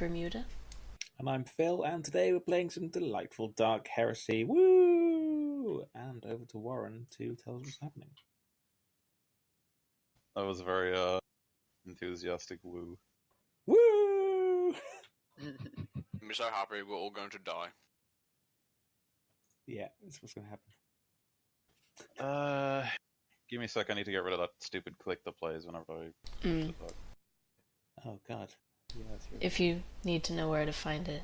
Bermuda. And I'm Phil, and today we're playing some delightful Dark Heresy. Woo! And over to Warren to tell us what's happening. That was a very enthusiastic woo. Woo! I'm so happy we're all going to die. Yeah, that's what's going to happen. Give me a sec, I need to get rid of that stupid click that plays whenever I... Oh, God. Yeah, that's right. If you need to know where to find it.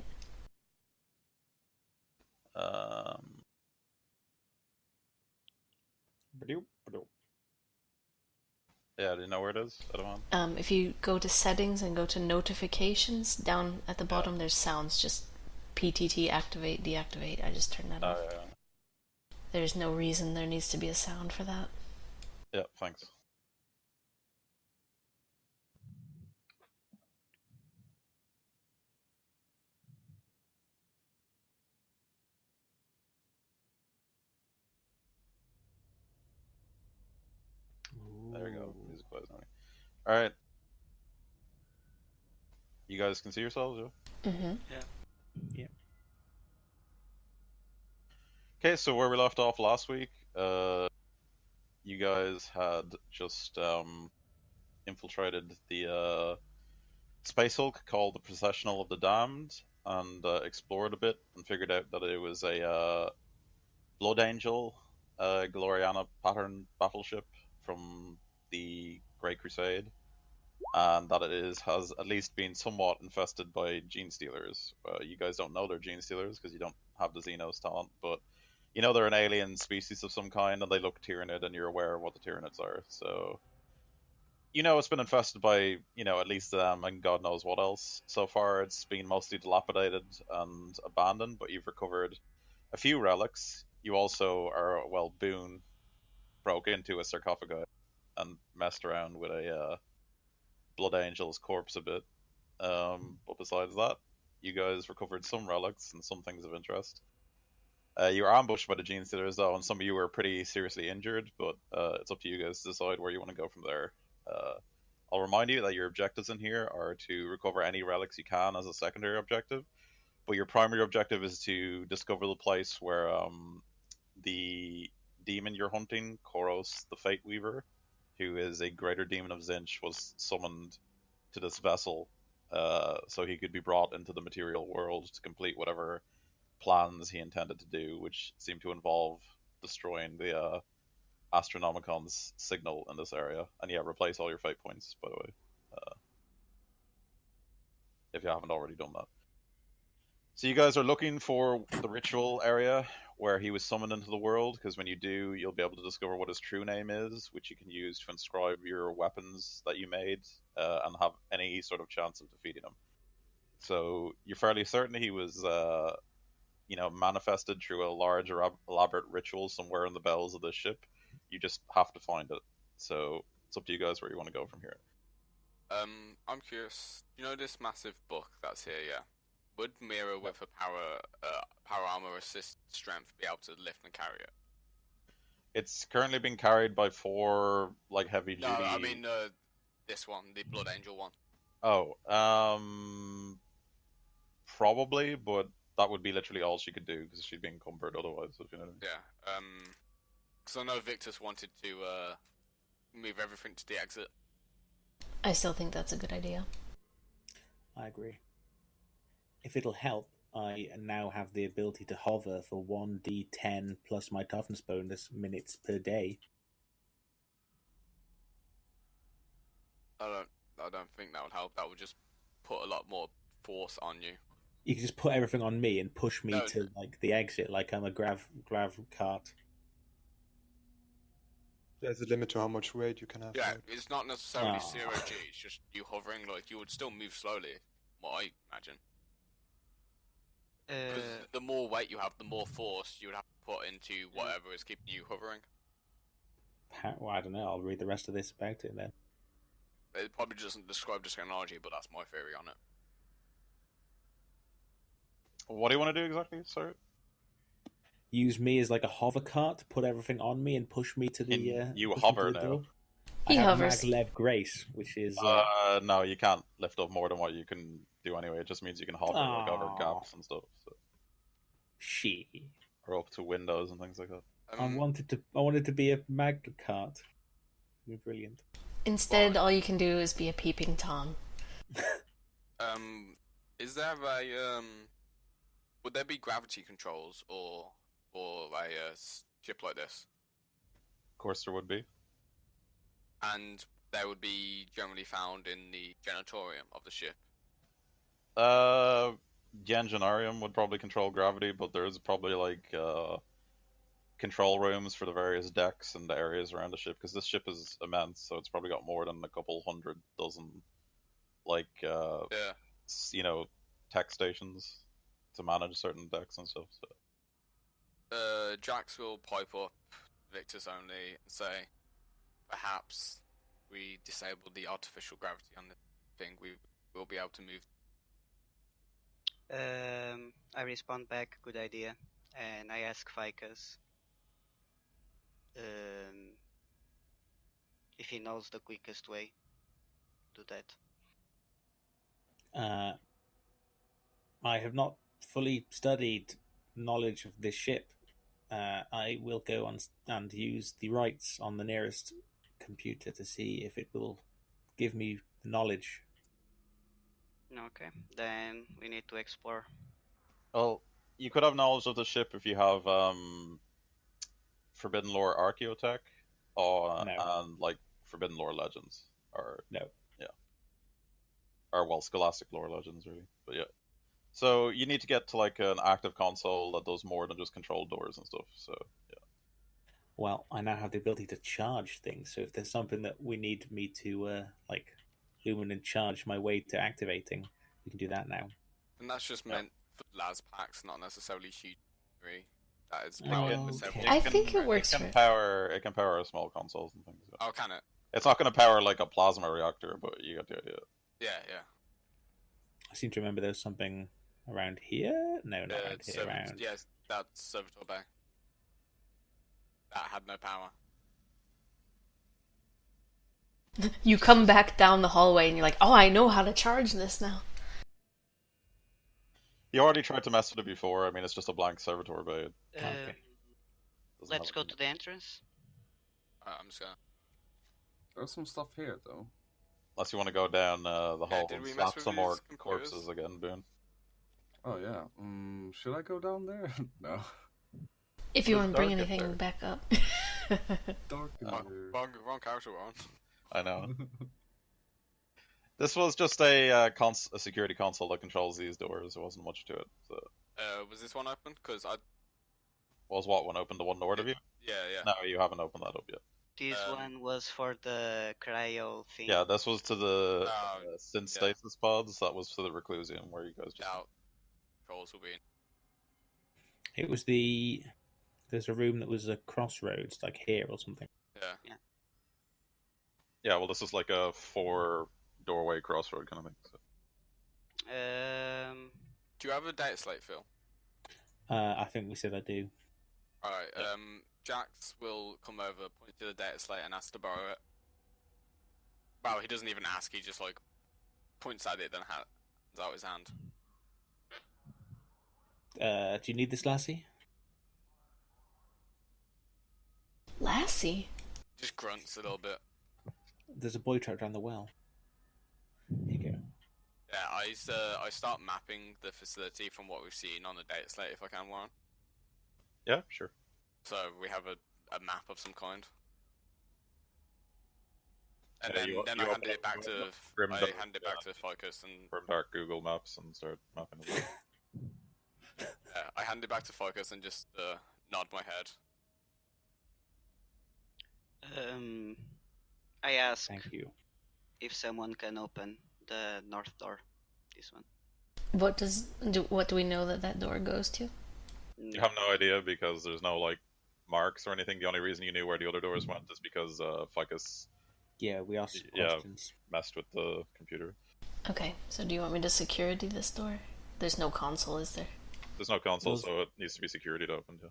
Yeah, do you know where it is? I don't know. If you go to settings and go to notifications, down at the bottom there's sounds, just PTT activate, deactivate. I just turned that off. Yeah. There's no reason there needs to be a sound for that. Yeah, thanks. There we go. Music plays now. Alright. You guys can see yourselves, yeah? Mm-hmm. Yeah. Okay, so where we left off last week, you guys had just infiltrated the Space Hulk called the Processional of the Damned, and explored a bit and figured out that it was a Blood Angel Gloriana pattern battleship from the Great Crusade, and that has at least been somewhat infested by gene stealers. You guys don't know they're gene stealers because you don't have the Xenos talent, but you know they're an alien species of some kind, and they look Tyranid, and you're aware of what the Tyranids are. So you know it's been infested by, you know, at least them and God knows what else. So far it's been mostly dilapidated and abandoned, but you've recovered a few relics. You also are, well, Boone broke into a sarcophagi and messed around with a Blood Angel's corpse a bit. But besides that, you guys recovered some relics and some things of interest. You were ambushed by the Gene Stealers, though, and some of you were pretty seriously injured, but it's up to you guys to decide where you want to go from there. I'll remind you that your objectives in here are to recover any relics you can as a secondary objective, but your primary objective is to discover the place where the demon you're hunting, Koros the Fate Weaver, who is a greater demon of Zinch, was summoned to this vessel so he could be brought into the material world to complete whatever plans he intended to do, which seemed to involve destroying the Astronomicon's signal in this area. And yeah, replace all your fate points, by the way, if you haven't already done that. So you guys are looking for the ritual area where he was summoned into the world, because when you do, you'll be able to discover what his true name is, which you can use to inscribe your weapons that you made, and have any sort of chance of defeating him. So you're fairly certain he was manifested through a large or elaborate ritual somewhere in the bowels of this ship. You just have to find it. So it's up to you guys where you want to go from here. I'm curious. You know this massive book that's here, yeah? Would Mira with her power armor assist strength be able to lift and carry it? It's currently being carried by 4 heavy duty. No, I mean this one, the Blood Angel one. Oh, probably, but that would be literally all she could do because she'd be encumbered otherwise. If you know what I mean. Yeah. Because I know Victus wanted to move everything to the exit. I still think that's a good idea. I agree. If it'll help, I now have the ability to hover for 1d10 plus my toughness bonus minutes per day. I don't think that would help. That would just put a lot more force on you. You can just put everything on me and push me to the exit, like I'm a grav cart. There's a limit to how much weight you can have. Yeah, right? it's not necessarily 0G. It's just you hovering. You would still move slowly. What I imagine. Because the more weight you have, the more force you would have to put into whatever is keeping you hovering. Well, I don't know. I'll read the rest of this about it then. It probably doesn't describe the technology, but that's my theory on it. What do you want to do exactly? Sorry. Use me as like a hover cart to put everything on me and push me to the. You hover now. Door. He I have hovers. Maglev Grace, which is. No, you can't lift up more than what you can do anyway. It just means you can hover like over gaps and stuff. So. She. Or up to windows and things like that. I wanted to be a magnet cart. Brilliant. Instead, all you can do is be a peeping Tom. Is there a would there be gravity controls or a ship like this? Of course, there would be. And they would be generally found in the janitorium of the ship. The enginarium would probably control gravity, but there's probably like control rooms for the various decks and the areas around the ship, because this ship is immense, so it's probably got more than a couple hundred dozen, like you know, tech stations to manage certain decks and stuff. So. Jax will pipe up Victus only and say, perhaps we disable the artificial gravity on the thing. We will be able to move. I respond back, good idea, and I ask Ficus if he knows the quickest way to do that. I have not fully studied knowledge of this ship. I will go on and use the rights on the nearest computer to see if it will give me the knowledge. Okay, then we need to explore. Well, you could have knowledge of the ship if you have Forbidden Lore Archaeotech and like Forbidden Lore Legends. Or no. Yeah. Or well, Scholastic Lore Legends really. But yeah. So you need to get to like an active console that does more than just control doors and stuff. So yeah. Well, I now have the ability to charge things. So if there's something that we need me to like lumen and charge my way to activating, we can do that now. And that's just meant for las packs, not necessarily huge. That is I think it works. It can power small consoles and things. Oh, can it? It's not going to power like a plasma reactor, but you get the idea. Yeah. I seem to remember there was something around here. No, not around here. Around. Yes, that's Servitor Bay. That had no power. You come back down the hallway and you're like, oh, I know how to charge this now. You already tried to mess with it before. I mean, it's just a blank Servitor Bay. Okay. Let's go to the entrance. I'm just gonna... There's some stuff here, though. Unless you want to go down the hall and slap some more computers? corpses again, Boone. Oh, yeah. Should I go down there? No. If you want to bring anything back up. Dark in there. Wrong character we're on. I know. This was just a security console that controls these doors. There wasn't much to it. So. Was this one open? Because I... Was what one open? The one north of you? Yeah. No, you haven't opened that up yet. This one was for the cryo thing. Yeah, this was to the synstasis pods. That was to the Reclusium, where you guys just... Controls will be in. It was there's a room that was a crossroads, like here or something. Yeah. Yeah, well, this is like a 4-doorway crossroad kind of thing. So. Do you have a data slate, Phil? I think we said I do. Alright, Jax will come over, point to the data slate and ask to borrow it. Well, he doesn't even ask, he just like points at it, then hands out his hand. Do you need this, Lassie? Lassie? Just grunts a little bit. There's a boy trapped down the well. Here you go. Yeah, I start mapping the facility from what we've seen on the data slate, if I can, Warren. Yeah, sure. So we have a map of some kind. And Yeah, then I hand it back to Ficus and Grimdark Google Maps and start mapping it. I hand it back to Ficus and just nod my head. I ask Thank you. if someone can open the north door. This one. What do we know that door goes to? You have no idea because there's no like marks or anything. The only reason you knew where the other doors went is because Ficus. Yeah, we asked questions. Messed with the computer. Okay, so do you want me to security this door? There's no console, is there? There's no console, so it needs to be security to open. Yeah.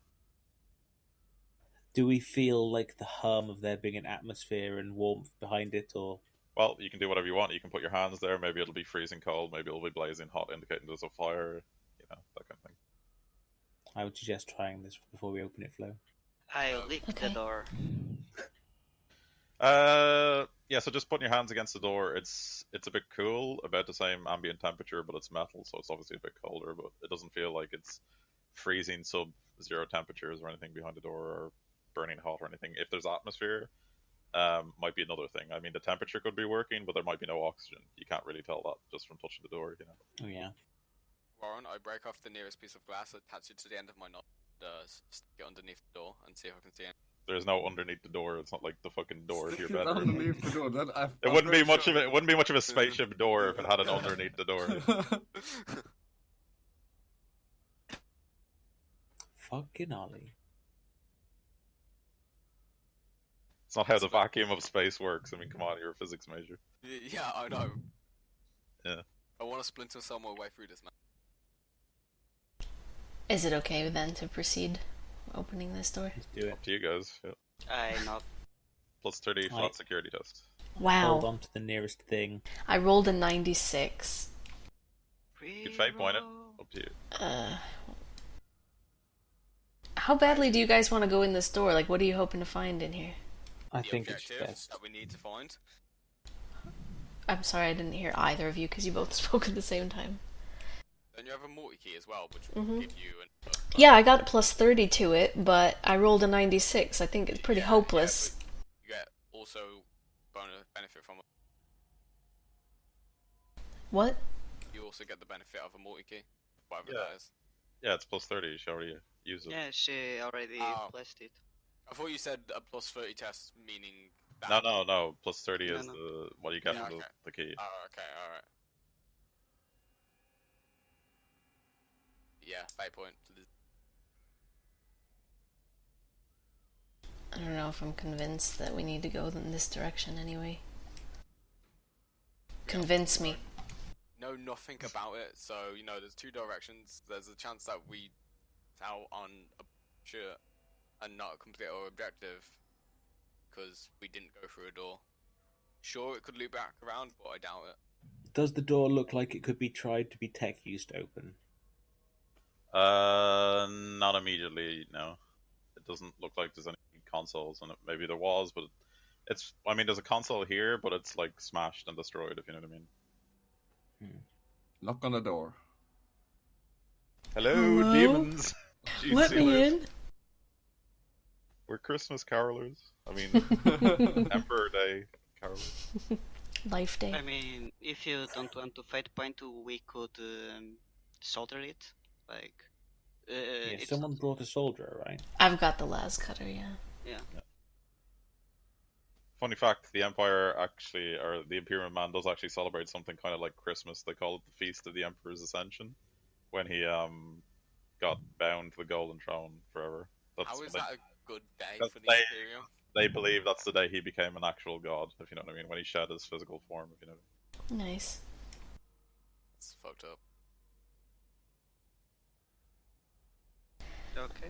Do we feel like the hum of there being an atmosphere and warmth behind it, or? Well, you can do whatever you want. You can put your hands there. Maybe it'll be freezing cold. Maybe it'll be blazing hot, indicating there's a fire. You know, that kind of thing. I would suggest trying this before we open it, Flo. I lick the Okay. door. Yeah. So just putting your hands against the door, it's a bit cool, about the same ambient temperature, but it's metal, so it's obviously a bit colder. But it doesn't feel like it's freezing sub-zero temperatures or anything behind the door, or burning hot or anything. If there's atmosphere, might be another thing. I mean, the temperature could be working, but there might be no oxygen. You can't really tell that just from touching the door, you know. Oh yeah. Warren, I break off the nearest piece of glass, attach it to the end of my knot, stick it underneath the door, and see if I can see it. There's no underneath the door. It's not like the fucking door to your Stick it bedroom. underneath the door. Then It wouldn't be much of it. It wouldn't be much of a spaceship door if it had an underneath the door. Fucking Ollie. It's not how the vacuum of space works. I mean, come on, you're a physics major. Yeah, I know. Yeah. I want to splinter cell my way through this, man. Is it okay then to proceed opening this door? Let's do it. Up to you guys. Yeah. I not. Plus 30 flat security test. Hold Wow. on to the nearest thing. I rolled a 96. You can fake point it. Up to you. How badly do you guys want to go in this door? Like, what are you hoping to find in here? I The think it's objective best. that we need to find. I'm sorry I didn't hear either of you because you both spoke at the same time. Then you have a multi-key as well, which will Mhm. give you an... Yeah, I got plus 30 to it, but I rolled a 96. I think it's pretty Yeah, hopeless. but you get also bonus benefit from... What? You also get the benefit of a multi-key, whatever Yeah. that is. Yeah, it's plus 30. She already used it. Yeah, she already Oh. blessed it. I thought you said a plus 30 test, meaning that... No. Plus 30 No, is no. the what you get Yeah, from okay. the key. Oh, okay, alright. Yeah, fate point. I don't know if I'm convinced that we need to go in this direction anyway. Convince me. Know nothing about it, so you know there's two directions. There's a chance that we out on a shirt and not complete our objective because we didn't go through a door. Sure, it could loop back around, but I doubt it. Does the door look like it could be tried to be tech used to open? Not immediately. No, it doesn't look like there's any consoles in it. Maybe there was, but it's. I mean, there's a console here, but it's like smashed and destroyed. If you know what I mean. Knock on the door. Hello, Hello? demons. Jeez, Let me Steelers. in. We're Christmas carolers. I mean, Emperor Day carolers. Life day. I mean, if you don't want to fight point, we could solder it. Like, Yeah, it's someone brought a soldier, right? I've got the las cutter, yeah. Funny fact: the Empire actually, or the Imperial Man, does actually celebrate something kind of like Christmas. They call it the Feast of the Emperor's Ascension, when he got bound to the Golden Throne forever. How is that a good day That's for the they- Imperium? They believe that's the day he became an actual god, if you know what I mean, when he shed his physical form, if you know what Nice. It's fucked up. okay.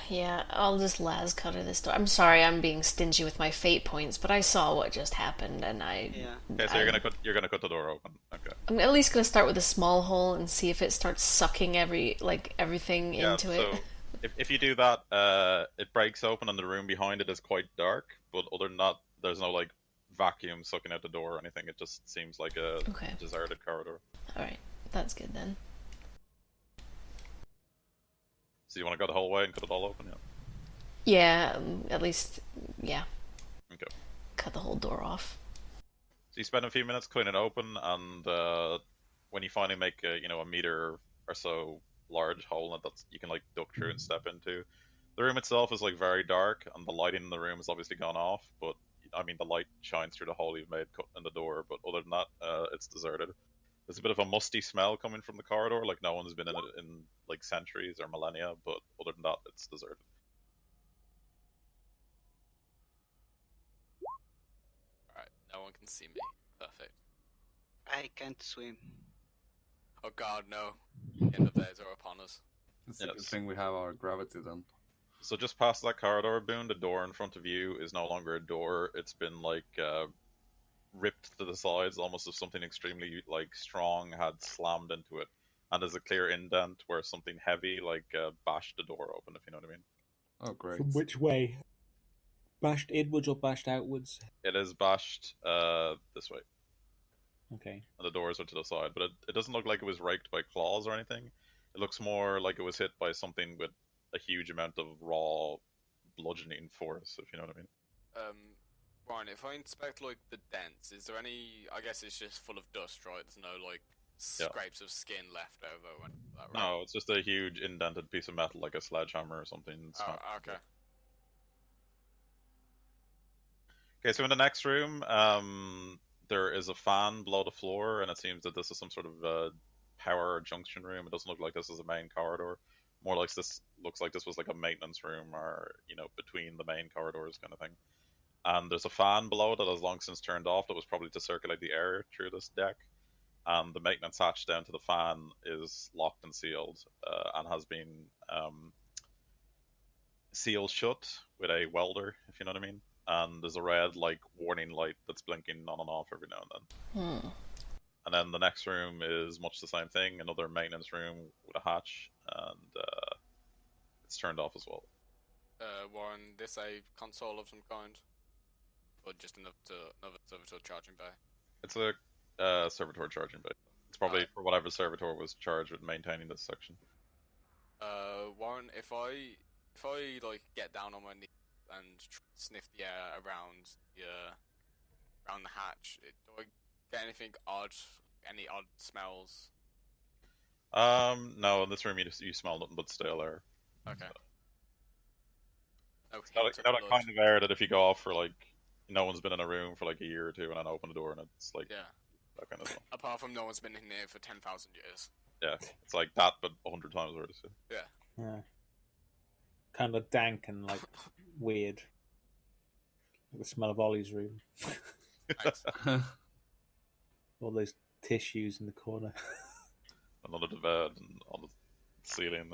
Yeah, I'll just las cutter this door. I'm sorry I'm being stingy with my fate points, but I saw what just happened and I... Yeah. I mean. Okay, so you're gonna cut the door open. Okay. I'm at least gonna start with a small hole and see if it starts sucking everything Yeah. into So it. if you do that, it breaks open and the room behind it is quite dark. But other than that, there's no like vacuum sucking out the door or anything. It just seems like a Okay. deserted corridor. Alright, that's good then. So you want to go the whole way and cut it all open? Yeah. Yeah, at least, yeah. Okay. Cut the whole door off. So you spend a few minutes cleaning it open, and when you finally make a meter or so large hole in it that you can like duck through and step into, the room itself is like very dark, and the lighting in the room has obviously gone off. But I mean, the light shines through the hole you've made cut in the door. But other than that, it's deserted. There's a bit of a musty smell coming from the corridor, like no one's been in it in like centuries or millennia. But other than that, it's deserted. Alright, no one can see me. Perfect. I can't swim. Oh god, no. End of days are upon us. It's a good Yes. thing we have our gravity then. So just past that corridor, Boone, the door in front of you is no longer a door. It's been like ripped to the sides, almost as something extremely like strong had slammed into it. And there's a clear indent where something heavy like bashed the door open, if you know what I mean. Oh, great. From which way? Bashed inwards or bashed outwards? It is bashed this way. Okay. And the doors are to the side, but it doesn't look like it was raked by claws or anything. It looks more like it was hit by something with a huge amount of raw bludgeoning force, if you know what I mean. Ryan, if I inspect like the dents, is there any? I guess it's just full of dust, right? There's no like scrapes of skin left over or anything like that, right? No, it's just a huge indented piece of metal, like a sledgehammer or something. Oh, okay. Okay, so in the next room, there is a fan below the floor, and it seems that this is some sort of power junction room. It doesn't look like this is a main corridor. More like this looks like this was like a maintenance room, or between the main corridors kind of thing. And there's a fan below that has long since turned off. That was probably to circulate the air through this deck. And the maintenance hatch down to the fan is locked and sealed, and has been sealed shut with a welder, if you know what I mean. And there's a red like warning light that's blinking on and off every now and then. And then the next room is much the same thing, another maintenance room with a hatch, and it's turned off as well. Warren, this a console of some kind, or just another servitor charging bay? It's a servitor charging bay. It's probably for whatever servitor was charged with maintaining this section. Warren, if I like get down on my knees and sniff the air around the hatch, do I get anything odd? Any odd smells? No, in this room you smell nothing but stale air. Okay. No It's not a kind of air that if you go off for like no one's been in a room for like a year or two and then open the door and it's like that kind of stuff. Apart from no one's been in here for 10,000 years. Yeah, it's like that but 100 times worse. Yeah. Kind of dank and like weird. Like the smell of Ollie's room. All those tissues in the corner. And under the bed and on the ceiling.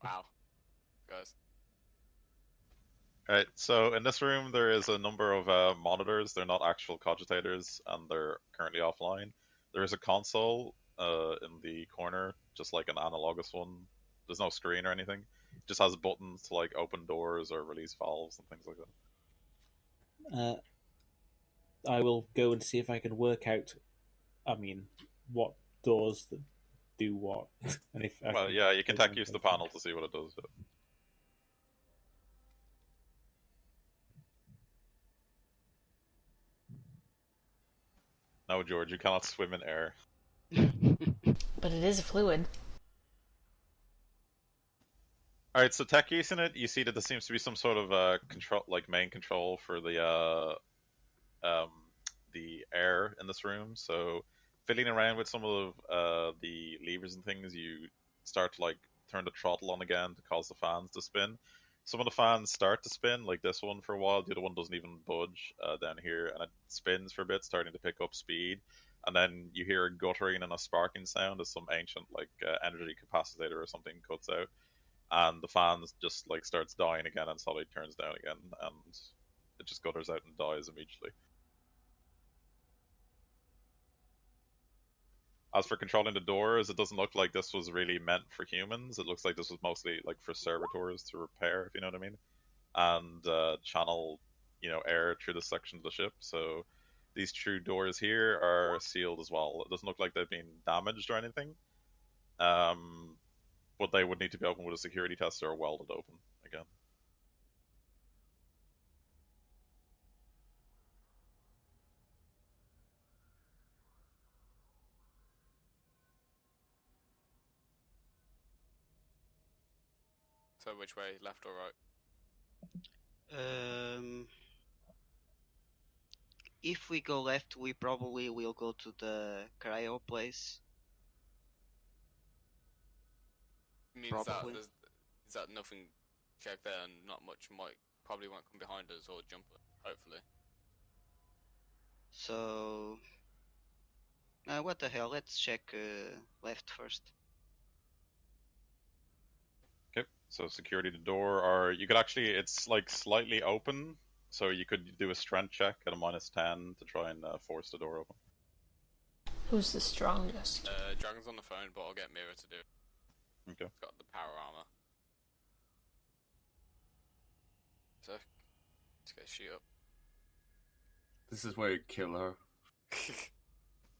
Wow. Guys. Alright, so in this room there is a number of monitors. They're not actual cogitators and they're currently offline. There is a console in the corner, just like an analogous one. There's no screen or anything. It just has buttons to like open doors or release valves and things like that. I will go and see if I can work out, what doors that do what. And if you can tech use the panel to see what it does. No, George, you cannot swim in air. But it is a fluid. Alright, so tech use in it, you see that there seems to be some sort of control, like main control for the air in this room. So fiddling around with some of the levers and things, you start to like turn the throttle on again to cause the fans to spin. Some of the fans start to spin, like this one for a while. The other one doesn't even budge down here, and it spins for a bit, starting to pick up speed. And then you hear a guttering and a sparking sound as some ancient like energy capacitor or something cuts out, and the fans just like starts dying again and slowly turns down again, and it just gutters out and dies immediately. As for controlling the doors, it doesn't look like this was really meant for humans. It looks like this was mostly like for servitors to repair, if you know what I mean, and channel, air through this section of the ship. So these two doors here are sealed as well. It doesn't look like they've been damaged or anything, but they would need to be opened with a security test or welded open again. So which way, left or right? If we go left, we probably will go to the cryo place. Means that is that nothing check there and not much probably won't come behind us or jump us, hopefully. So what the hell, let's check left first. Okay, so security the door, or you could actually, it's like slightly open, So you could do a strength check at a -10 to try and force the door open. Who's the strongest? Dragon's on the phone, but I'll get Mira to do it. Okay. It's got the power armor. So, let's get shoot up. This is where you kill her.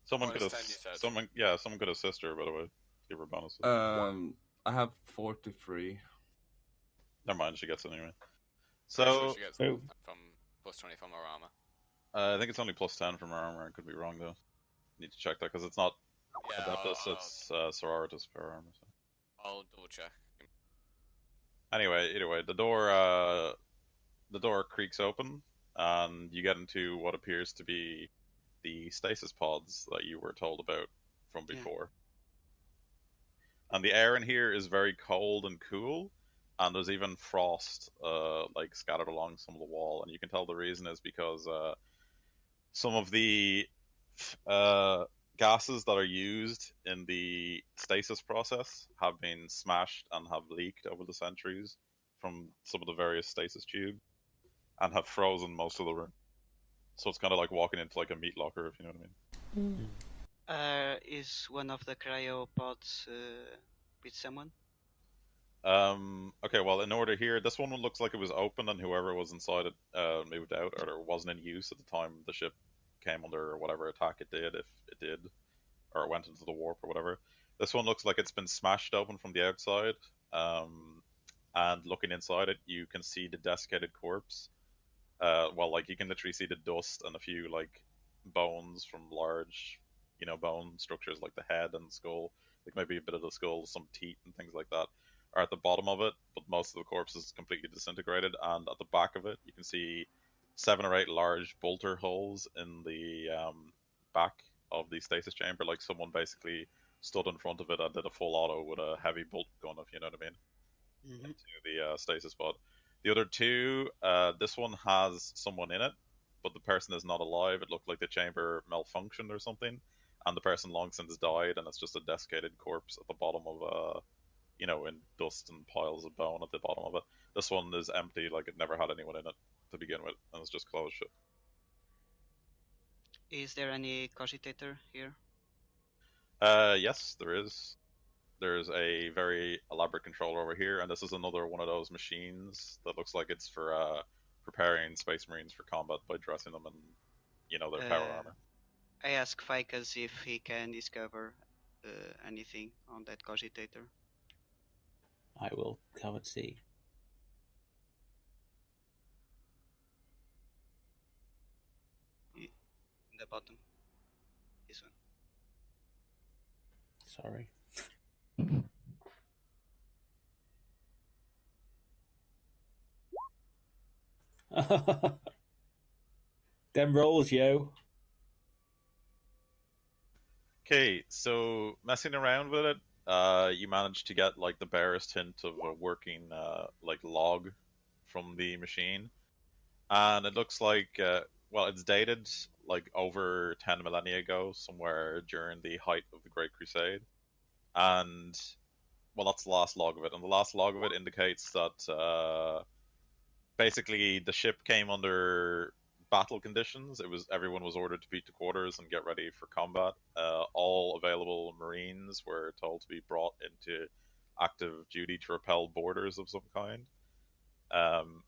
Someone could -10, you said. someone could assist her, by the way. Give her bonuses. I have 43. Never mind, she gets it anyway. Pretty So sure she gets Oh. from +20 from her armor. I think it's only +10 from her armor. I could be wrong though. Need to check that because it's not Yeah, Adeptus, it's Sororitas power armor. So. I'll double check. Anyway, either way, the door creaks open, and you get into what appears to be the stasis pods that you were told about from before. And the air in here is very cold and cool, and there's even frost like scattered along some of the wall, and you can tell the reason is because some of the gases that are used in the stasis process have been smashed and have leaked over the centuries from some of the various stasis tubes and have frozen most of the room. So it's kind of like walking into like a meat locker, if you know what I mean. Is one of the cryopods with someone? Okay, well, in order here, this one looks like it was open and whoever was inside it moved out, or it wasn't in use at the time the ship came under whatever attack it did, if it did, or it went into the warp or whatever. This one looks like it's been smashed open from the outside, and looking inside it, you can see the desiccated corpse. Well, like you can literally see the dust and a few like bones from large, bone structures like the head and skull, like maybe a bit of the skull, some teeth and things like that, are at the bottom of it. But most of the corpse is completely disintegrated, and at the back of it, you can see 7 or 8 large bolter holes in the back of the stasis chamber, like someone basically stood in front of it and did a full auto with a heavy bolt gun, if you know what I mean, into the stasis pod. The other 2, this one has someone in it, but the person is not alive. It looked like the chamber malfunctioned or something, and the person long since died, and it's just a desiccated corpse at the bottom of in dust and piles of bone at the bottom of it. This one is empty, like it never had anyone in it to begin with, and it's just closed shut. Is there any cogitator here? Yes, there is. There's a very elaborate controller over here, and this is another one of those machines that looks like it's for preparing Space Marines for combat by dressing them in, their power armor. I ask Ficus if he can discover anything on that cogitator. I will come and see. In the bottom. This one. Sorry. Them rolls, yo. Okay, so messing around with it, you managed to get like the barest hint of a working like log from the machine, and it looks like it's dated like over 10 millennia ago, somewhere during the height of the Great Crusade, and that's the last log of it, and the last log of it indicates that basically the ship came under battle conditions. Everyone was ordered to beat to quarters and get ready for combat. All available Marines were told to be brought into active duty to repel boarders of some kind.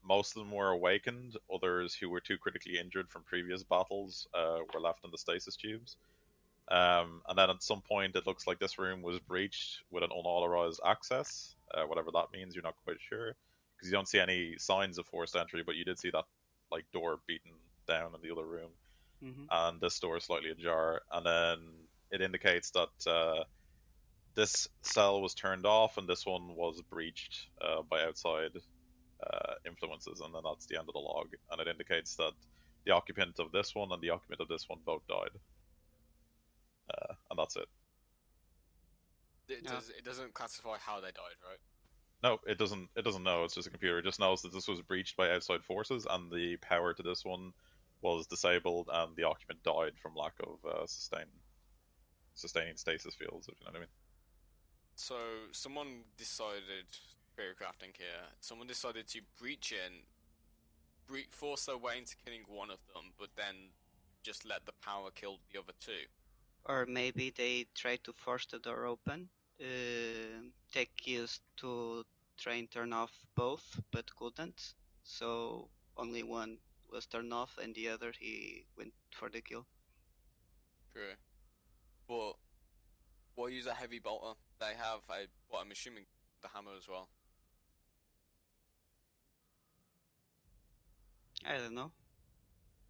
Most of them were awakened. Others who were too critically injured from previous battles were left in the stasis tubes. And then at some point, it looks like this room was breached with an unauthorized access. Whatever that means, you're not quite sure, because you don't see any signs of forced entry, but you did see that like door beaten down in the other room, and this door is slightly ajar. And then it indicates that this cell was turned off, and this one was breached by outside influences, and then that's the end of the log. And it indicates that the occupant of this one and the occupant of this one both died. And that's it. It doesn't classify how they died, right? No, it doesn't. It doesn't know. It's just a computer. It just knows that this was breached by outside forces, and the power to this one was disabled, and the occupant died from lack of sustaining stasis fields. If you know what I mean. So someone decided, crafting here. Someone decided to breach in brute force their way into killing one of them, but then just let the power kill the other two. Or maybe they tried to force the door open, take keys to try and turn off both, but couldn't. So only one was turned off, and the other he went for the kill. True. But we'll use a heavy bolter. They have I'm assuming the hammer as well. I don't know.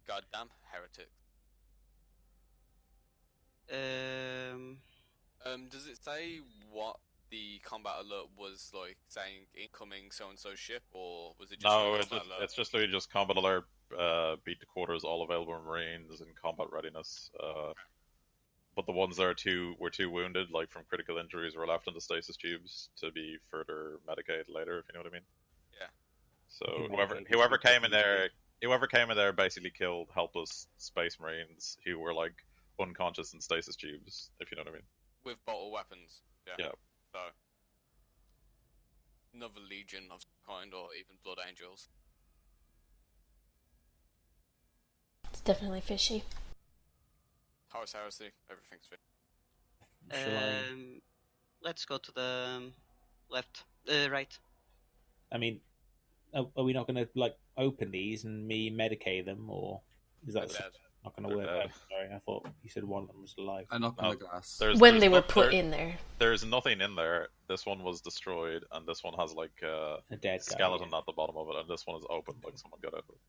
Goddamn heretic. Does it say what the combat alert was like, saying incoming so and so ship, or was it just No, a combat alert? it's just literally just combat alert. Beat the quarters, all available Marines in combat readiness. But the ones that were too wounded, like from critical injuries, were left in the stasis tubes to be further medicated later, if you know what I mean. Yeah. So Okay, whoever came in there basically killed helpless space marines who were like unconscious in stasis tubes, if you know what I mean. With bolter weapons. Yeah. So another legion of some kind, or even blood angels. It's definitely fishy. Horus Heresy, everything's fit. Shall I? Let's go to the left, right. I mean, are we not going to like open these and me medicate them, or is that They're dead. not going to work? They're dead. Sorry, I thought you said one of them was alive. I knock No, on the glass. When they were put in there. There's nothing in there. This one was destroyed, and this one has like A dead guy, skeleton yeah. at the bottom of it, and this one is open, like someone got out of it.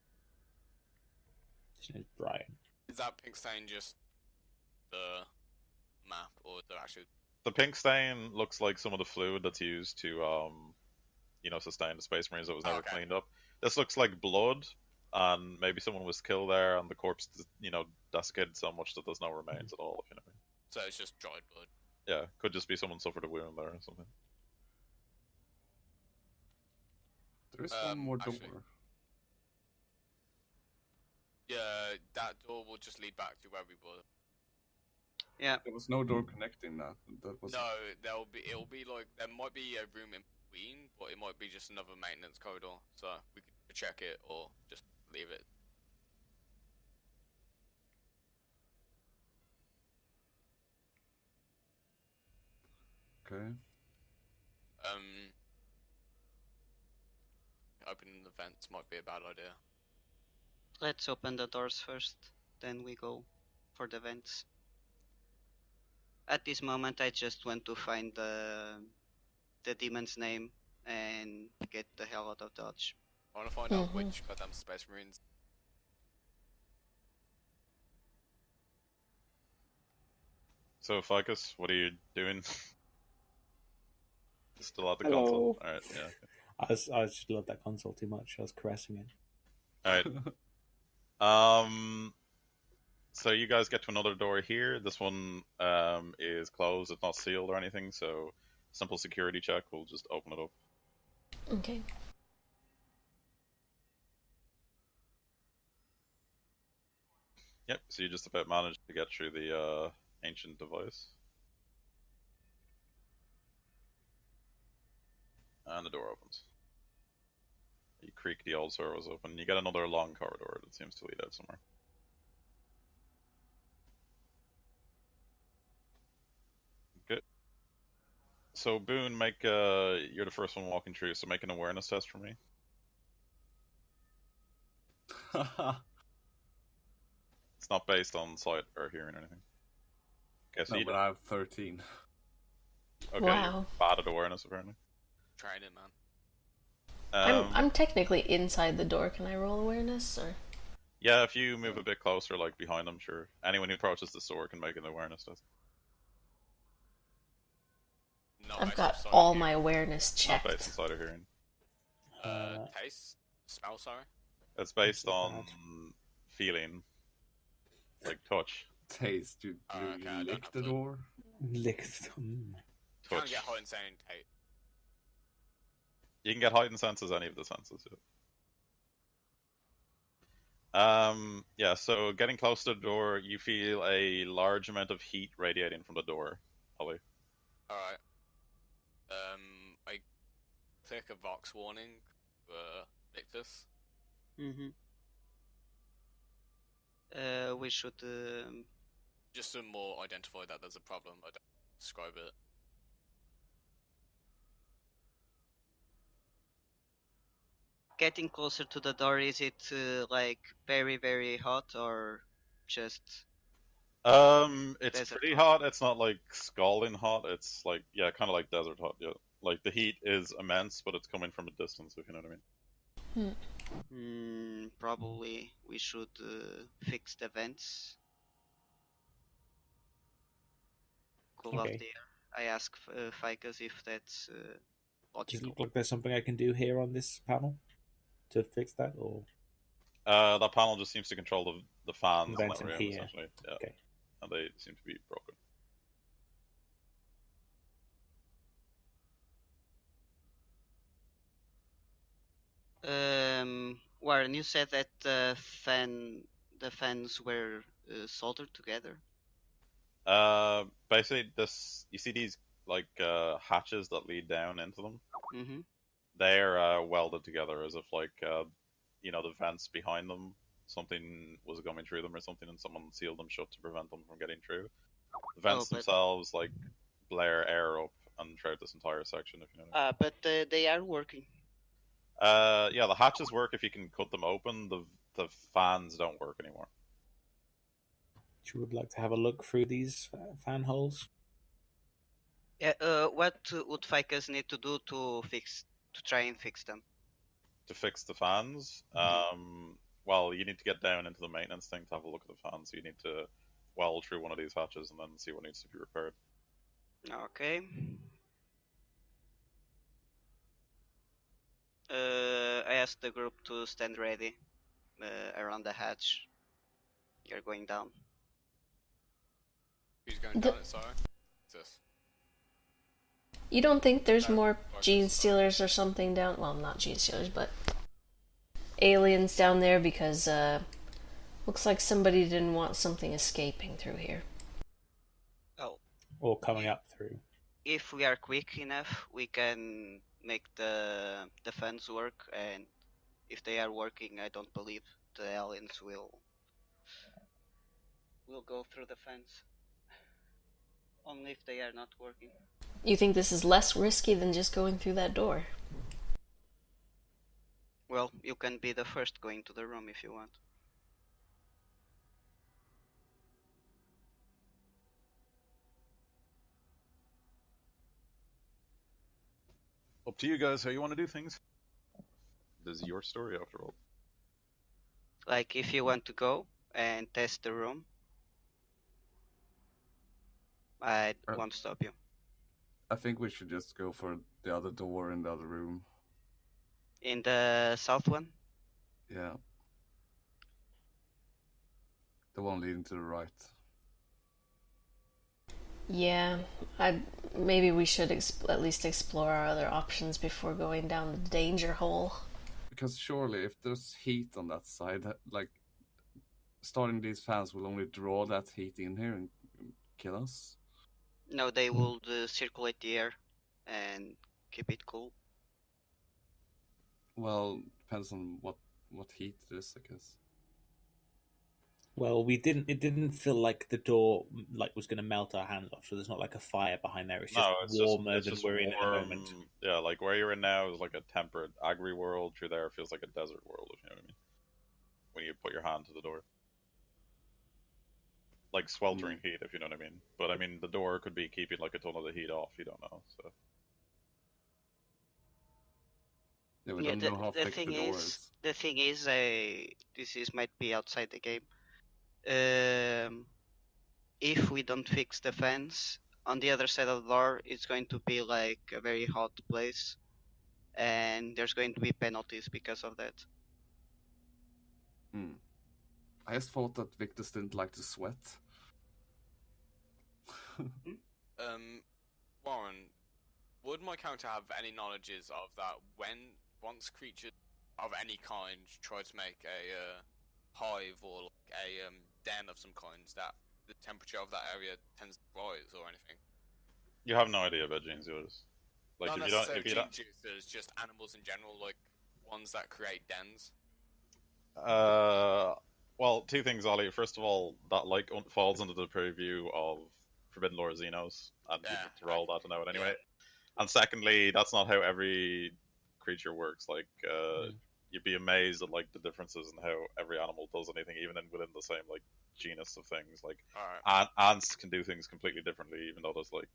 His name's Brian. Is that pink stain just the map, or is there actually? The pink stain looks like some of the fluid that's used to sustain the space marines that was never cleaned up. This looks like blood, and maybe someone was killed there, and the corpse, desiccated so much that there's no remains at all. If you know what I mean. So it's just dried blood. Yeah, could just be someone suffered a wound there or something. There is one more door. actually- Yeah, that door will just lead back to where we were. Yeah. There was no door connecting that. That was No, it'll be like, there might be a room in between, but it might be just another maintenance corridor. So we could check it or just leave it. okay. Opening the vents might be a bad idea. Let's open the doors first, then we go for the vents. At this moment, I just want to find the demon's name and get the hell out of Dodge. I want to find out which goddamn space marines. So, Ficus, what are you doing? Still at the Hello. console? Alright, yeah. I just love that console too much. I was caressing it. Alright. So you guys get to another door here. This one is closed. It's not sealed or anything, so simple security check will just open it up. Okay. Yep, so you just about managed to get through the ancient device. And the door opens. You creak the old servos open. You get another long corridor that seems to lead out somewhere. Good. So Boone, you're the first one walking through, so make an awareness test for me. It's not based on sight or hearing or anything. Okay, so No, you but I have 13. Okay, Wow. you're bad at awareness apparently. Trying it, man. I'm technically inside the door. Can I roll awareness or? Yeah, if you move a bit closer, like behind them, sure. Anyone who approaches the door can make an awareness test. Not I've based got on sight all or my hearing. awareness Not based checked. on sight or hearing. Taste? Smell, sorry? It's based That's on bad. feeling, like touch. Taste. You Okay, I don't lick have the to- door? Licked. Can't Touch. get hot and saying taste. You can get heightened senses, any of the senses. Yeah, so getting close to the door, you feel a large amount of heat radiating from the door, Ollie. Alright. I click a Vox warning for Victus. Mm-hmm. We should. Just to more identify that there's a problem, I don't describe it. Getting closer to the door, is it like very, very hot or just It's desert pretty hot? hot. It's not like scalding hot. It's like, yeah, kind of like desert hot. Yeah, like the heat is immense, but it's coming from a distance. If you know what I mean. Probably we should fix the vents. Cool off Okay. the air. I ask Ficus if that's Does it logical. look like there's something I can do here on this panel to fix that, or That panel just seems to control the fans in vents that in room, here? essentially. Yeah, Okay. and they seem to be broken. Warren, you said that the fans were soldered together. Basically, this you see these like hatches that lead down into them. Mm-hmm. They're welded together as if like the vents behind them, something was coming through them or something, and someone sealed them shut to prevent them from getting through. The vents but themselves like blare air up and throughout this entire section, if you know what I mean. but they are working. Yeah, the hatches work if you can cut them open. The fans don't work anymore. You would like to have a look through these fan holes? Yeah. What would Ficus need to do to try and fix them? To fix the fans, well, you need to get down into the maintenance thing to have a look at the fans. So you need to weld through one of these hatches and then see what needs to be repaired. Okay. I asked the group to stand ready around the hatch. You're going down. Who's going down it, sorry? This. You don't think there's No, more Ficus gene is stealers or something down? Well, not gene stealers, but aliens down there because looks like somebody didn't want something escaping through here. Oh. Or coming up through? If we are quick enough, we can make the fans work, and if they are working, I don't believe the aliens will go through the fence. Only if they are not working. You think this is less risky than just going through that door? Well, you can be the first going to the room if you want. Up to you guys how you want to do things. This is your story after all. Like, if you want to go and test the room, I won't stop you. I think we should just go for the other door in the other room. In the south one? Yeah. The one leading to the right. Yeah, maybe we should at least explore our other options before going down the danger hole. Because surely if there's heat on that side, like, starting these fans will only draw that heat in here and kill us. No, they will circulate the air and keep it cool. Well, depends on what heat it is, I guess. Well, it didn't feel like the door was going to melt our hands off, so there's not like a fire behind there. It's just warmer than we're in at the moment. Yeah, like where you're in now is like a temperate agri world. Through there feels like a desert world, if you know what I mean. When you put your hand to the door. Like sweltering heat, if you know what I mean. But I mean, the door could be keeping like a ton of the heat off, you don't know, so... Yeah, we don't know how thick the door is. The thing is, this might be outside the game. If we don't fix the fence, on the other side of the door, it's going to be like a very hot place, and there's going to be penalties because of that. I just thought that Victus didn't like to sweat. Warren, would my character have any knowledges of that once creatures of any kind try to make a hive or like a den of some kind, that the temperature of that area tends to rise or anything? You have no idea about gene stealers. Like, Not if necessarily you don't, gene stealers, just animals in general, like ones that create dens. Well, two things, Ollie. First of all, that like falls under the purview of Forbidden Lore Xenos, and you Yeah, need to roll that to know it anyway. yeah. And secondly, that's not how every creature works. Like, you'd be amazed at like the differences in how every animal does anything, even within the same like genus of things. Like, Alright. ants can do things completely differently, even though there's like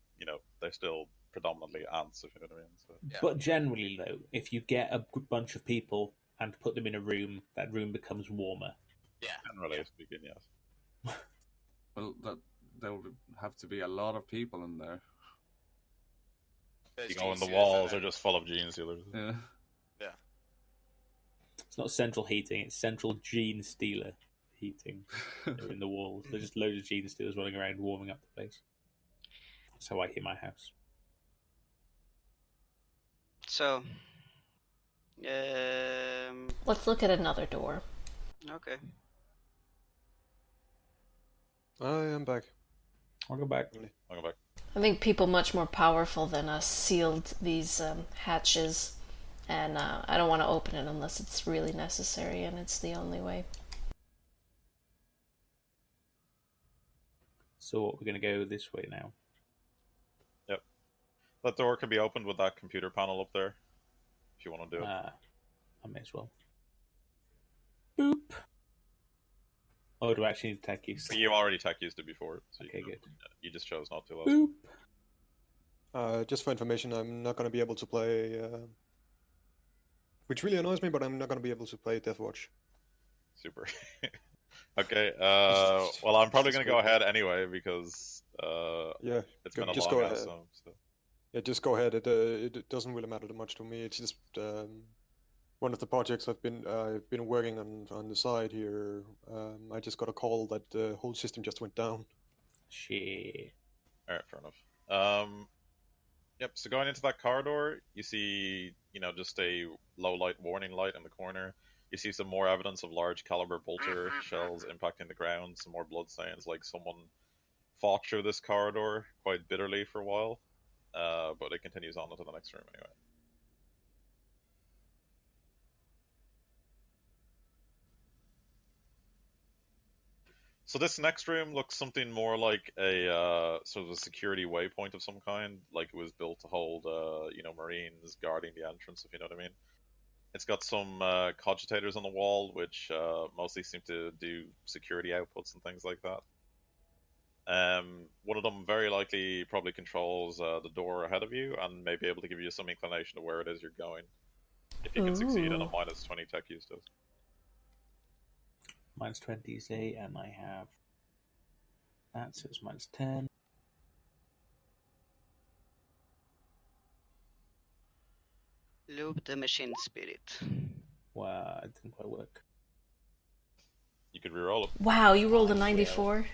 they're still predominantly ants, if you know what I mean. So. Yeah. But generally, though, if you get a bunch of people and put them in a room, that room becomes warmer. Yeah. Generally speaking, yes. Well, there would have to be a lot of people in there. There's You go in the gene walls stealers are just full of gene stealers. Yeah. It's not central heating; it's central gene stealer heating. They're in the walls. There's just loads of gene stealers running around warming up the place. That's how I heat my house. So, Let's look at another door. okay. I am back. I'll go back. I'll go back. I think people much more powerful than us sealed these hatches, and I don't want to open it unless it's really necessary, and it's the only way. So we're going to go this way now. Yep. That door can be opened with that computer panel up there, if you want to do it. I may as well. Boop. Oh, do I actually need tech use? But you already tech used it before. So Okay, good. You just chose not to. Boop. Just for information, I'm not going to be able to play, which really annoys me, but I'm not going to be able to play Deathwatch. Super. Okay. Well, I'm probably going to go ahead anyway because Yeah, it's been a just long go ass ahead. so. Yeah, just go ahead. It doesn't really matter that much to me. It's just one of the projects I've been working on the side here. I just got a call that the whole system just went down. Shit. All right, fair enough. Yep. So going into that corridor, you see, just a low light warning light in the corner. You see some more evidence of large caliber bolter shells impacting the ground. Some more blood stains, like someone fought through this corridor quite bitterly for a while. But it continues on into the next room anyway. So this next room looks something more like a sort of a security waypoint of some kind, like it was built to hold, Marines guarding the entrance, if you know what I mean. It's got some cogitators on the wall, which mostly seem to do security outputs and things like that. One of them very likely probably controls the door ahead of you and may be able to give you some inclination of where it is you're going. If you can succeed in a minus 20 tech use test. Minus 20, say, and I have that, so it's minus 10. Loop the machine spirit. Wow, it didn't quite work. You could reroll it. Wow, you rolled a 94.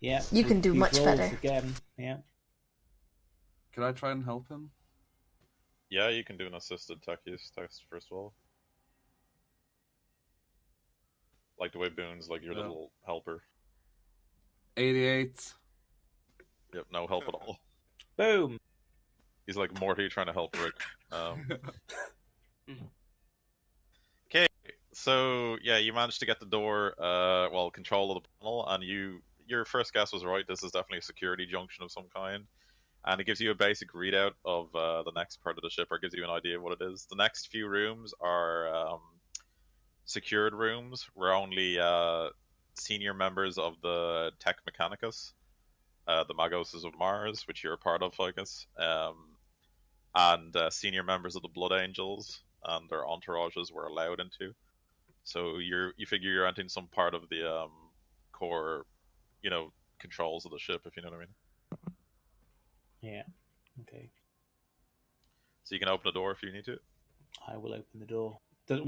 Yeah. You can do these much rolls better. Again, yeah. Can I try and help him? Yeah, you can do an assisted tech use test first of all. Like the way Boone's like your little helper. 88. Yep, no help at all. Boom! He's like Morty trying to help Rick. Okay, so yeah, you managed to get the door, control of the panel, and your first guess was right. This is definitely a security junction of some kind, and it gives you a basic readout of the next part of the ship, or gives you an idea of what it is. The next few rooms are secured rooms where only senior members of the Tech Mechanicus, the Magoses of Mars, which you're a part of, I guess, and senior members of the Blood Angels and their entourages were allowed into. So you figure you're entering some part of the core, controls of the ship, if you know what I mean. Yeah, okay. So you can open the door if you need to. I will open the door. Go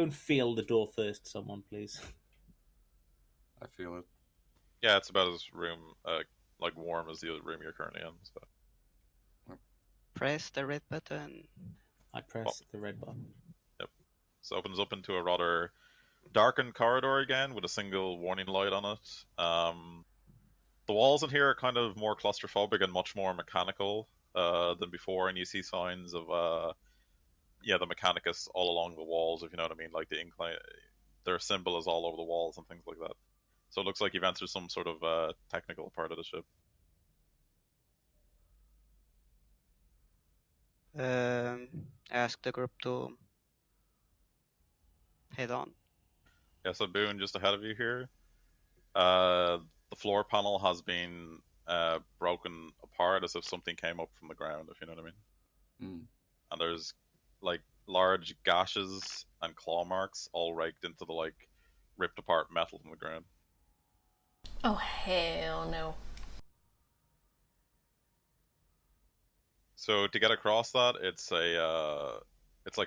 and feel the door first, someone, please. I feel it. Yeah, it's about as warm as the other room you're currently in. So. Press the red button. I press the red button. Yep. So it opens up into a rather darkened corridor again with a single warning light on it. The walls in here are kind of more claustrophobic and much more mechanical than before, and you see signs of the Mechanicus all along the walls, if you know what I mean, like the their symbol is all over the walls and things like that. So it looks like you've entered some sort of technical part of the ship. Ask the group to head on. Yeah, so Boone, just ahead of you here, the floor panel has been broken apart as if something came up from the ground, if you know what I mean. And there's like large gashes and claw marks all raked into the like ripped apart metal from the ground. Oh hell no. So to get across that, it's like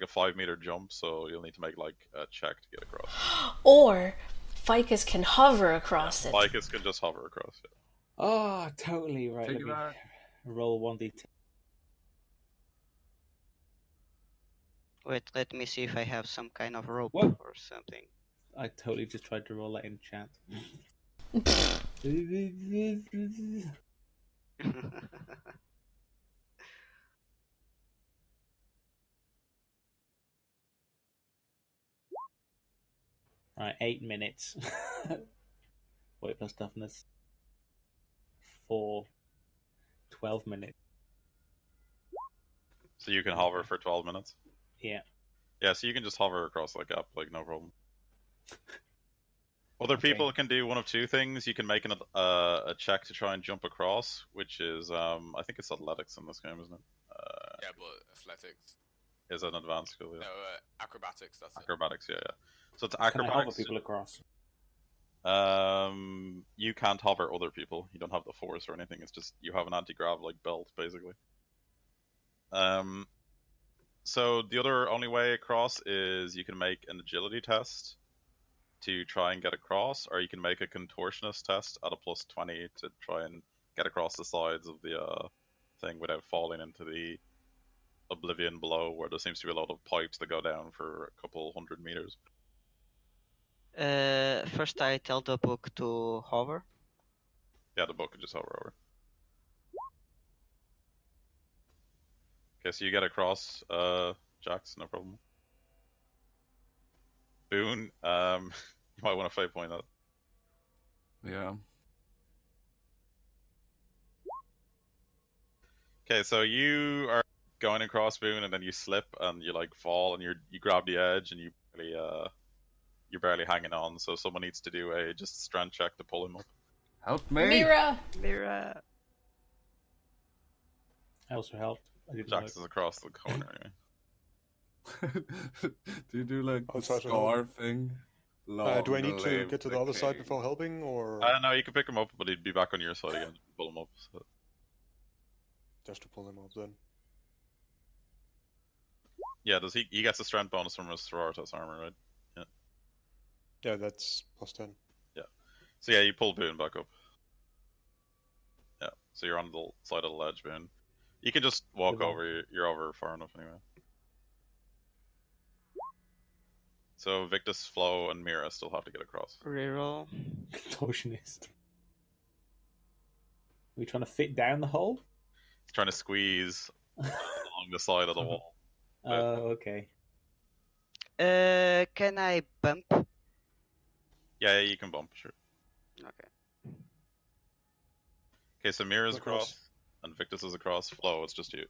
a 5-meter jump, so you'll need to make like a check to get across. Or Ficus can hover across it. Ficus can just hover across it. Oh, totally right. Take Let me that. roll 1d10. Wait, let me see if I have some kind of rope What? or something. I totally just tried to roll that in chat. Right, 8 minutes. Wait, plus toughness. 4. 12 minutes. So you can hover for 12 minutes? Yeah. Yeah, so you can just hover across that gap, like, no problem. Other people can do one of two things. You can make a check to try and jump across, which is, I think it's athletics in this game, isn't it? Yeah, but athletics. Is an advanced skill, yeah. No, acrobatics, that's Acrobatics, yeah. So it's Can I acrobatics. hover people across? You can't hover other people. You don't have the force or anything. It's just you have an anti-grav like belt, basically. So the other only way across is you can make an agility test to try and get across, or you can make a contortionist test at a plus 20 to try and get across the sides of the thing without falling into the oblivion below, where there seems to be a lot of pipes that go down for a couple 100 meters. First, I tell the book to hover. Yeah, the book could just hover over. Okay, so you get across, Jax, no problem. Boone, you might want to fate point that. Yeah. Okay, so you are going across Boone, and then you slip, and you like fall, and you grab the edge, and you're barely hanging on. So someone needs to do a just strength check to pull him up. Help me! Mira! Mira. I also helped. I didn't know Jax it. is across the corner anyway. Do you do like I'll try to scar help. thing? Do I need to Live get to the the other side king. before helping, or I don't know, you can pick him up, but he'd be back on your side again. Pull him up. So. just to pull him up then? Yeah, does he gets a strength bonus from his Sororitas armor, right? Yeah. Yeah, that's plus 10. So yeah, you pull Boone back up. Yeah, so you're on the side of the ledge, Boone. You can just walk Good luck. over. You're over far enough anyway. So Victus, Flo, and Mira still have to get across. Reroll. Contortionist. Are we trying to fit down the hole? He's trying to squeeze along the side of the wall. Oh, okay. Can I bump? Yeah, you can bump, sure. Okay. Okay, so Mira's Across. across, and Victus is across. Flo, it's just you.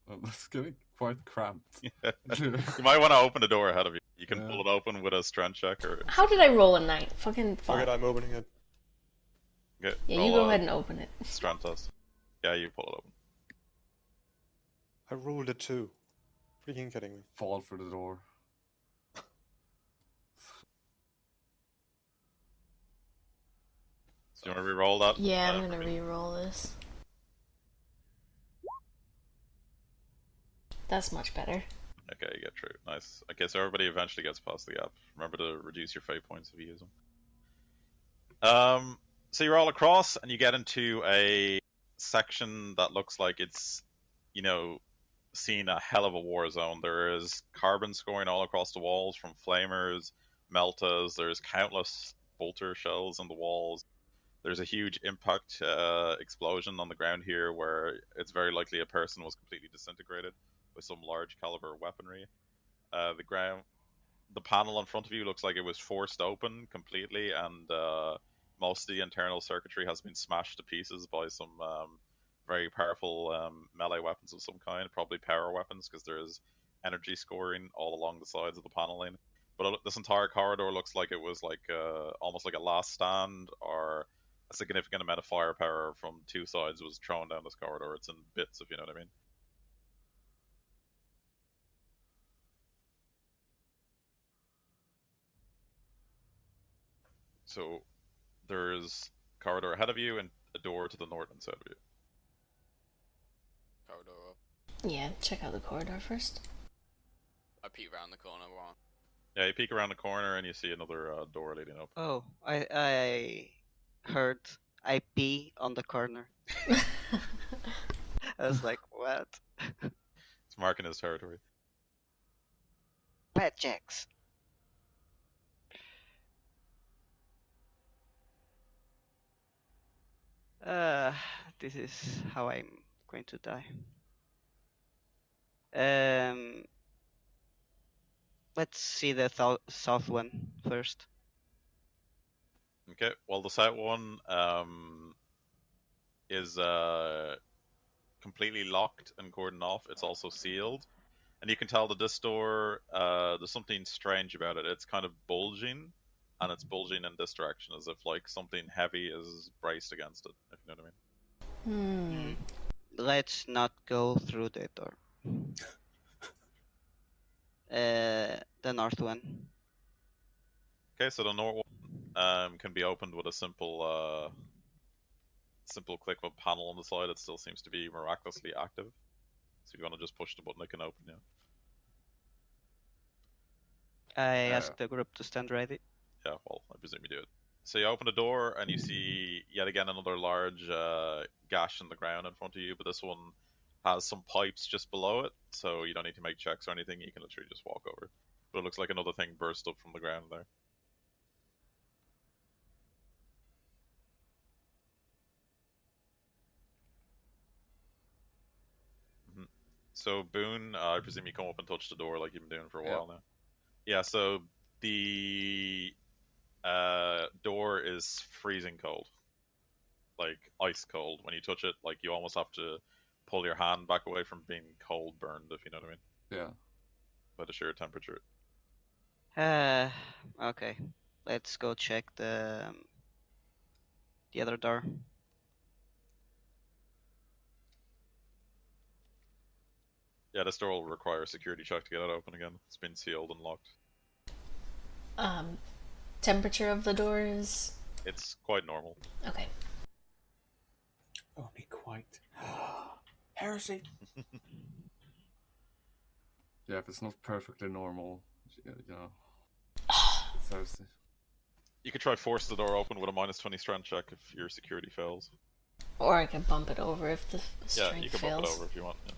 Well, that's getting quite cramped. You might want to open the door ahead of you. You can Yeah. pull it open with a strength check, or How did I roll a 9? Fucking fuck. Okay, I'm opening it. okay, Yeah, roll you go a ahead and open it. strength test. Yeah, you pull it open. I rolled a 2. Freaking kidding me. Fall for the door. Do you want to re-roll that? Yeah, I'm gonna re-roll this. That's much better. Okay, you get through. Nice. Okay, so everybody eventually gets past the gap. Remember to reduce your fate points if you use them. So you're all across, and you get into a section that looks like it's, you know, seen a hell of a war zone. There is carbon scoring all across the walls from flamers, meltas. There's countless bolter shells in the walls. There's a huge impact explosion on the ground here, where it's very likely a person was completely disintegrated with some large caliber weaponry. The ground the panel in front of you looks like it was forced open completely, and most of the internal circuitry has been smashed to pieces by some very powerful melee weapons of some kind, probably power weapons, because there's energy scoring all along the sides of the paneling. But this entire corridor looks like it was like almost like a last stand, or a significant amount of firepower from two sides was thrown down this corridor. It's in bits, if you know what I mean. So there's a corridor ahead of you and a door to the north and south of you. Corridor up. Yeah, check out the corridor first. I peek around the corner. Wrong. Yeah, you peek around the corner and you see another door leading up. Oh, I heard I pee on the corner. I was like, what? It's marking his territory. Bad checks. This is how I'm going to die. Let's see the south one first. Okay, well, the south one is completely locked and cordoned off. It's also sealed. And you can tell that this door, there's something strange about it. It's kind of bulging, and it's bulging in this direction, as if like something heavy is braced against it, if you know what I mean. Let's not go through the door. The north one. Okay, so the north one can be opened with a simple click of a panel on the side. It still seems to be miraculously active. So if you want to just push the button, it can open, yeah. I ask the group to stand ready. Yeah, well, I presume you do it. So you open the door and you see yet again another large gash in the ground in front of you, but this one has some pipes just below it, so you don't need to make checks or anything. You can literally just walk over. But it looks like another thing burst up from the ground there. So Boone, I presume you come up and touch the door like you've been doing for a while now. Yeah, so the door is freezing cold. Like ice cold. When you touch it, like you almost have to pull your hand back away from being cold burned, if you know what I mean. Yeah. By the sheer temperature. Okay. Let's go check the other door. Yeah, this door will require a security check to get it open again. It's been sealed and locked. Temperature of the door is... It's quite normal. Okay. Only quite. Heresy. Yeah, if it's not perfectly normal, you know. Thursday. You could try force the door open with a -20 strength check if your security fails. Or I can bump it over if the strength Yeah, you can fails. bump it over if you want. Yeah.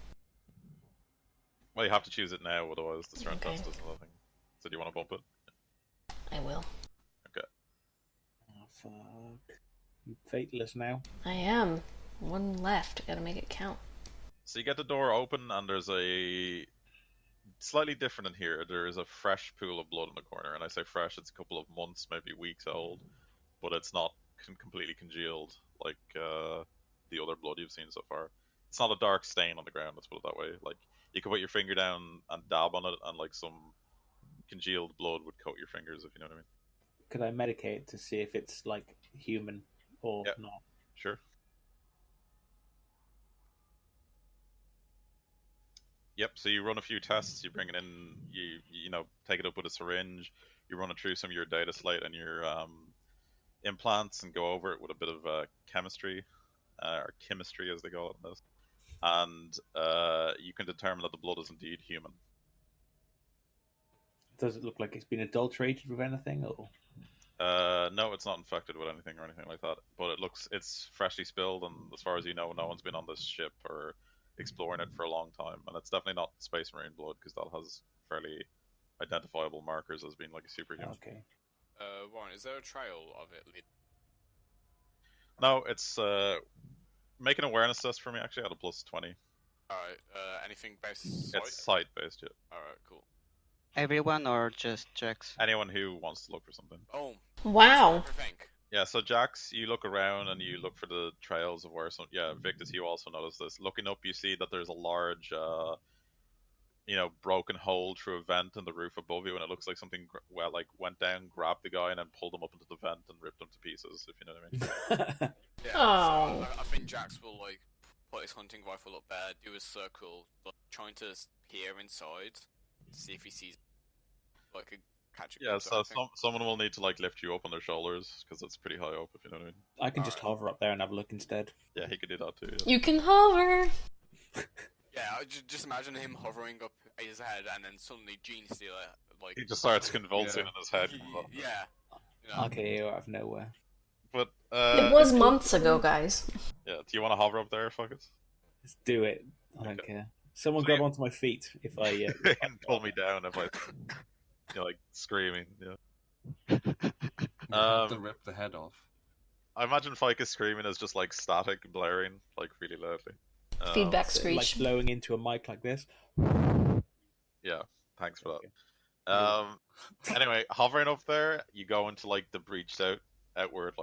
Well, you have to choose it now, otherwise the strength test is another thing. So do you want to bump it? I will. Okay. Oh, fuck. You fatalist now. I am. One left. Gotta make it count. So you get the door open, and there's a slightly different in here. There is a fresh pool of blood in the corner, and I say fresh, it's a couple of months, maybe weeks old, but it's not completely congealed like the other blood you've seen so far. It's not a dark stain on the ground, let's put it that way. Like you could put your finger down and dab on it, and like some congealed blood would coat your fingers, if you know what I mean. Could I medicate to see if it's like human or Yep. not? Sure. Yep. So you run a few tests. You bring it in. You know, take it up with a syringe. You run it through some of your data slate and your implants, and go over it with a bit of chemistry, or chemistry as they call it in this. And you can determine that the blood is indeed human. Does it look like it's been adulterated with anything, or? No, it's not infected with anything or anything like that. But it's freshly spilled, and as far as you know, no one's been on this ship or exploring it for a long time. And it's definitely not Space Marine blood, because that has fairly identifiable markers as being like a superhuman. Okay. Warren, is there a trail of it? No, it's make an awareness test for me. Actually, at a +20. Alright. Anything based? It's sight based, yeah. Alright, cool. Everyone or just Jax? Anyone who wants to look for something. Oh, Wow. everything. Yeah, so Jax, you look around and you look for the trails of where some. Yeah, Victus, you also notice this. Looking up, you see that there's a large, broken hole through a vent in the roof above you, and it looks like something went down, grabbed the guy, and then pulled him up into the vent and ripped him to pieces. If you know what I mean. Yeah, Oh. so I think Jax will like put his hunting rifle up there, do a circle, like, trying to peer inside, see if he sees like a catch a Yeah, glimpse so of anything. someone will need to lift you up on their shoulders because it's pretty high up. If you know what I mean. I can just hover up there and have a look instead. Yeah, he could do that too. Yeah. You can hover. Yeah, just imagine him hovering up his head, and then suddenly Gene Stealer like He just starts convulsing in his head. Yeah. You know, Okay, out of nowhere. But It was months ago, guys. Yeah, do you want to hover up there, Fuckers? Let's do it. I don't care. Someone grab onto my feet if I. And pull me down if I, screaming. Yeah. You have to rip the head off. I imagine Ficus screaming is just like static blaring, like really loudly. Feedback Like screech. blowing into a mic like this. Yeah, thanks for that. Anyway, hovering up there, you go into like the breached outward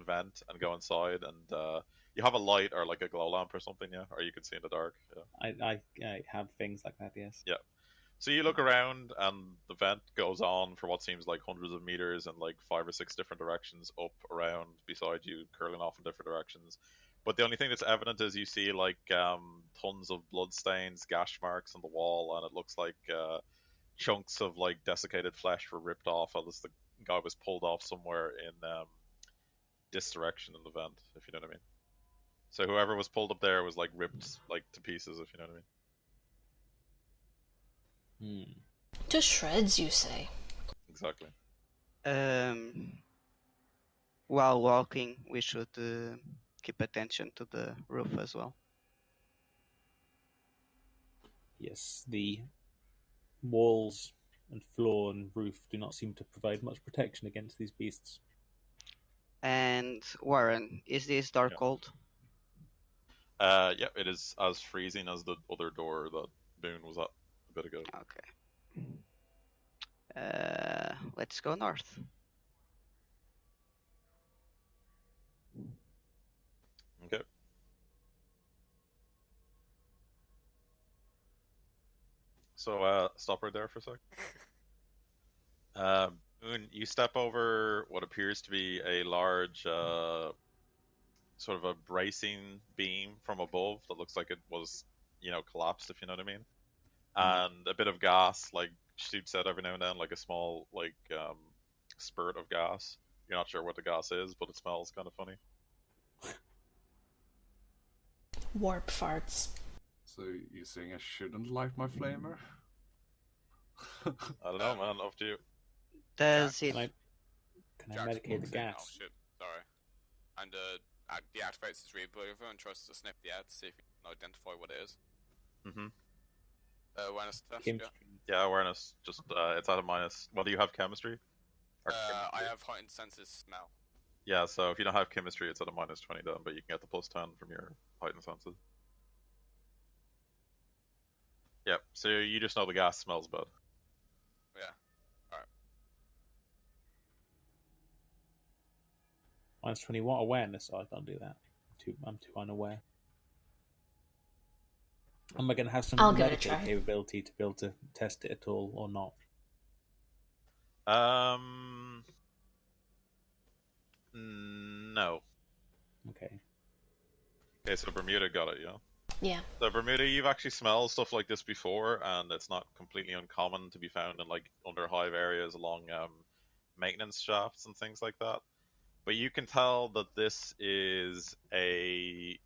vent and go inside, and you have a light or like a glow lamp or something, yeah, or you can see in the dark. Yeah. I have things like that, yes. Yeah. So you look around, and the vent goes on for what seems like hundreds of meters in like 5 or 6 different directions, up, around, beside you, curling off in different directions. But the only thing that's evident is you see like tons of blood stains, gash marks on the wall, and it looks like chunks of like desiccated flesh were ripped off as the guy was pulled off somewhere in this direction in the vent, if you know what I mean. So whoever was pulled up there was like ripped like to pieces, if you know what I mean. To shreds, you say? Exactly. While walking, we should keep attention to the roof as well. Yes, the walls and floor and roof do not seem to provide much protection against these beasts. And Warren, is this door cold? Yeah, it is as freezing as the other door that Boone was at a bit ago. Okay. Let's go north. Okay. So, stop right there for a sec. Boone, you step over what appears to be a large, sort of a bracing beam from above that looks like it was, collapsed, if you know what I mean. And a bit of gas, like, shoots out every now and then, like a small, spurt of gas. You're not sure what the gas is, but it smells kind of funny. Warp farts. So you're saying I shouldn't light my flamer? I don't know, man. Up to you. Does it? Can I medicate the Oh gas? shit, sorry. And deactivates his rebreather and tries to sniff the air to see if he can identify what it is. Mm-hmm. Awareness test. Yeah, awareness. Just it's at a minus. Well, do you have chemistry? I have heightened senses smell. Yeah, so if you don't have chemistry, it's at a minus 20 then, but you can get the plus 10 from your heightened senses. Yep, so you just know the gas smells bad. Yeah. Alright. Minus 20 what? Awareness? Oh, I can't do that. I'm too unaware. Am I going to have some medical capability to be able to test it at all, or not? No. Okay. Okay, so Bermuda got it, yeah? Yeah. So Bermuda, you've actually smelled stuff like this before, and it's not completely uncommon to be found in under hive areas along maintenance shafts and things like that. But you can tell that this is the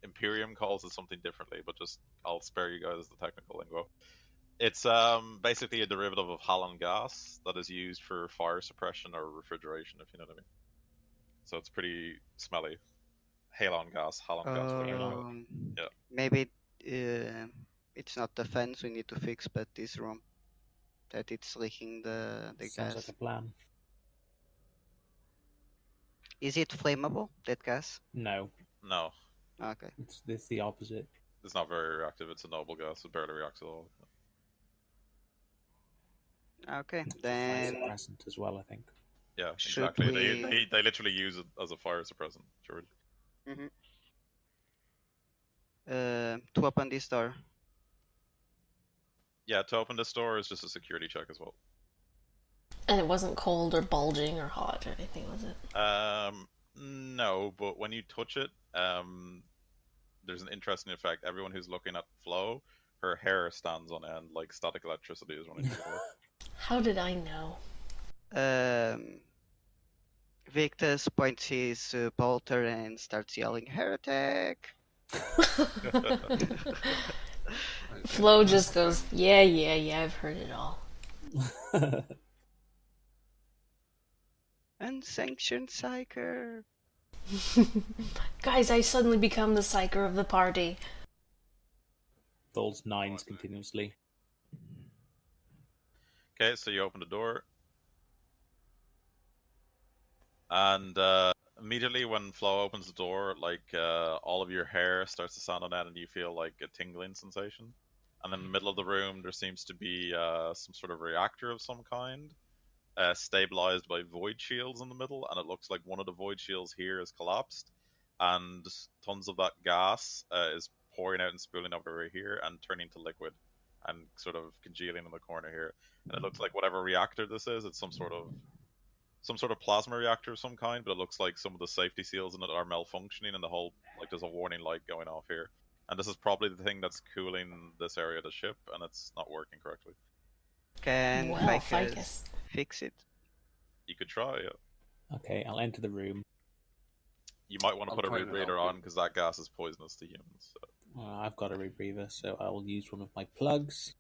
Imperium calls it something differently, but I'll spare you guys the technical lingo. It's basically a derivative of halon gas that is used for fire suppression or refrigeration, if you know what I mean. So it's pretty smelly. Halon gas. Yeah. Maybe it's not the fence we need to fix, but this room that it's leaking the Sounds gas. like a plan. Is it flammable, that gas? No. No. Okay. It's the opposite. It's not very reactive. It's a noble gas. It barely reacts at all. Okay, Fire then suppressant as well, I think. Yeah, Should exactly. we- They literally use it as a fire suppressant, George. to open this door. Yeah, to open this door is just a security check as well. And it wasn't cold or bulging or hot or anything, was it? No, but when you touch it, there's an interesting effect. Everyone who's looking at Flo, her hair stands on end like static electricity is running through her. How did I know? Victus points his bolter and starts yelling, "Heretic!" Flo just goes, yeah, I've heard it all. Unsanctioned psyker. Guys, I suddenly become the psyker of the party. Rolls 9s continuously. Okay, so you open the door. And immediately when Flo opens the door, like all of your hair starts to stand on end and you feel like a tingling sensation. And in the middle of the room, there seems to be some sort of reactor of some kind, stabilized by void shields in the middle. And it looks like one of the void shields here is collapsed. And tons of that gas is pouring out and spilling over here and turning to liquid and sort of congealing in the corner here. And it looks like whatever reactor this is, it's some sort of plasma reactor of some kind, but it looks like some of the safety seals in it are malfunctioning and the whole, like, there's a warning light going off here. And this is probably the thing that's cooling this area of the ship, and it's not working correctly. Can Well, Ficus fix it? You could try, yeah. Okay, I'll enter the room. You might want to I'll put a try to rebreather help on, you. because that gas is poisonous to humans. So. I've got a rebreather, so I will use one of my plugs.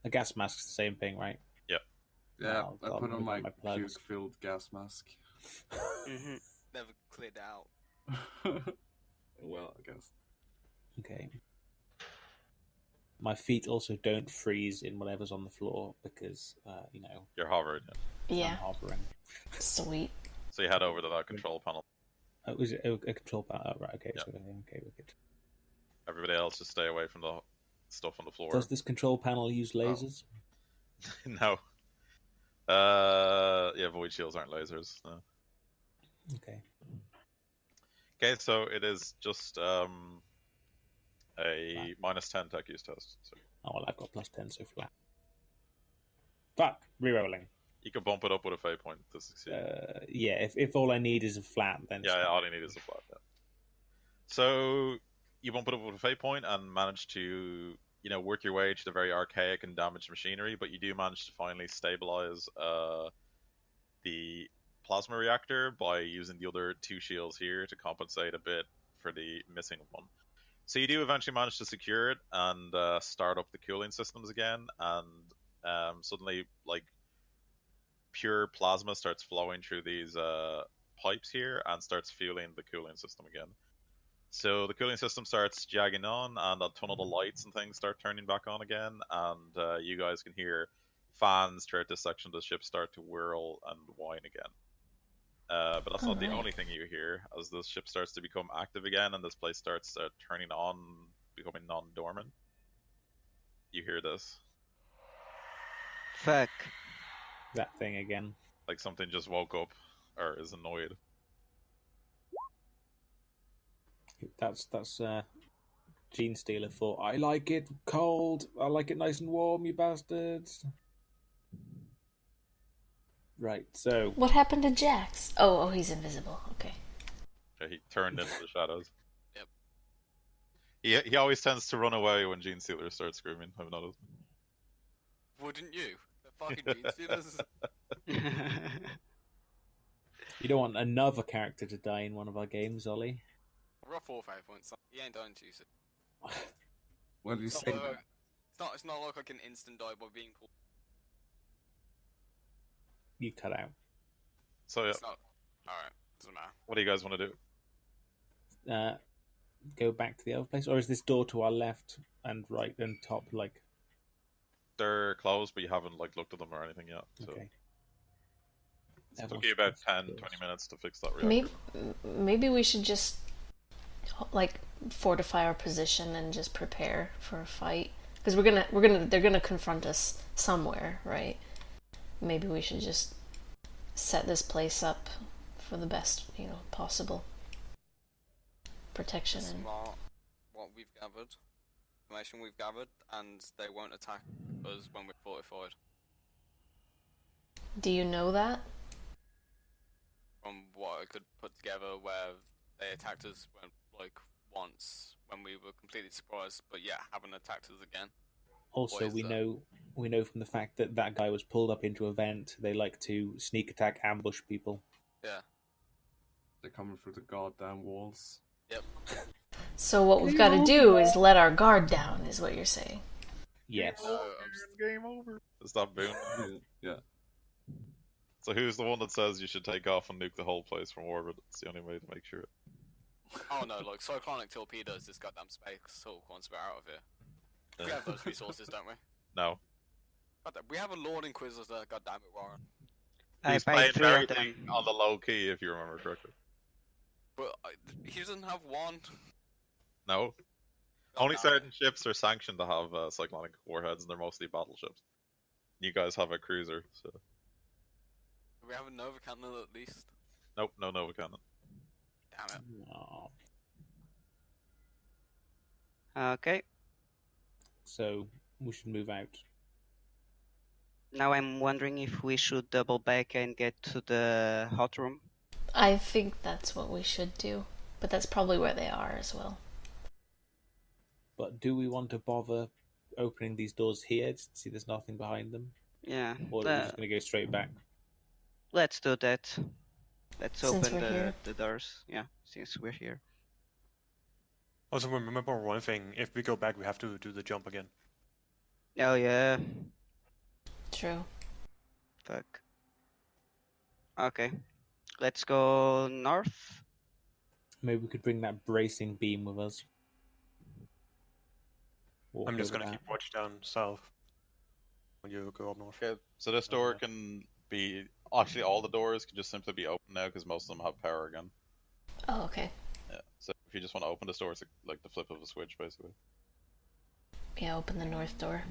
A gas mask's the same thing, right? Yeah, Oh, I God, put on my my plugs. puke-filled gas mask. Never cleared out. Well, I guess. Okay. My feet also don't freeze in whatever's on the floor because, You're hovering, yeah. Yeah, I'm hovering. sweet. So you head over to that control panel. Oh, was it a control panel? Oh, right, okay. Yeah. So, okay, wicked. Everybody else just stay away from the stuff on the floor. Does this control panel use lasers? No. Yeah, void shields aren't lasers. No. Okay. Okay, so it is just a minus 10 tech use test. So Oh, well, I've got plus 10 so flat. Fuck! Rerolling. you can bump it up with a fate point to succeed. Yeah, if all I need is a flat, then it's Yeah, fine. all you need is a flat. Yeah. So you bump it up with a fate point and manage to, work your way to the very archaic and damaged machinery, but you do manage to finally stabilize the plasma reactor by using the other two shields here to compensate a bit for the missing one. So you do eventually manage to secure it and start up the cooling systems again, and suddenly, like, pure plasma starts flowing through these pipes here and starts fueling the cooling system again. So the cooling system starts jagging on, and a ton of the lights and things start turning back on again, and you guys can hear fans throughout this section of the ship start to whirl and whine again. But that's not the only thing you hear. As the ship starts to become active again and this place starts turning on, becoming non-dormant, you hear this. Fuck. That thing again. Like something just woke up or is annoyed. That's Gene Stealer for I like it cold, I like it nice and warm, you bastards. Right, so What happened to Jax? Oh, he's invisible. Okay. Okay, he turned into the shadows. Yep. He always tends to run away when Gene Stealer starts screaming, I've noticed. Wouldn't you? The fucking Gene Stealers. you don't want another character to die in one of our games, Ollie. We're off 4 5 points. He ain't dying too soon. Well, you It's say not, that. like, it's not like I can instant die by being called. You cut out. So yeah, It's not. Alright, doesn't matter. what do you guys want to do? Go back to the other place, or is this door to our left and right and top like? They're closed, but you haven't looked at them or anything yet. So Okay. it took you about 10-20 minutes to fix that reactor. Maybe we should just fortify our position and just prepare for a fight. Because they're gonna confront us somewhere, right? Maybe we should just set this place up for the best, possible protection. And Smart. What we've gathered, information we've gathered, and they won't attack us when we're fortified. do you know that? From what I could put together, where they attacked us once when we were completely surprised, but yeah, haven't attacked us again. Also, we know from the fact that that guy was pulled up into a vent. They like to sneak attack, ambush people. Yeah. They're coming through the goddamn walls. Yep. So what we've got to do is let our guard down, is what you're saying. Yes. Game over. Stop boom. Yeah. So who's the one that says you should take off and nuke the whole place from orbit? It's the only way to make sure. Oh no, like cyclonic torpedoes, this goddamn space Hulk wants to be out of here. We have those resources, don't we? No. Goddamn, we have a Lord Inquisitor, goddamn it, Warren. He's I buy playing 3 of everything them. on the low key, if you remember correctly. But he doesn't have one. No. Only certain ships are sanctioned to have cyclonic warheads, and they're mostly battleships. You guys have a cruiser, so... We have a Nova Cannon at least. Nope, no Nova Cannon. Damn it. No. Okay. So we should move out. Now I'm wondering if we should double back and get to the hot room. I think that's what we should do, but that's probably where they are as well. But do we want to bother opening these doors here to see there's nothing behind them? Yeah. Or are we just going to go straight back? Let's do that. Let's Since open we're here. the doors. Yeah, since we're here. Also, remember one thing: if we go back, we have to do the jump again. Oh yeah. True. Fuck. Okay. Let's go north. Maybe we could bring that bracing beam with us. Walk I'm just over gonna that. keep watch down south when you go up north. Okay, so this door can be... Actually, all the doors can just simply be open now, because most of them have power again. Oh, okay. Yeah, so if you just want to open this door, it's like the flip of a switch, basically. Yeah, open the north door.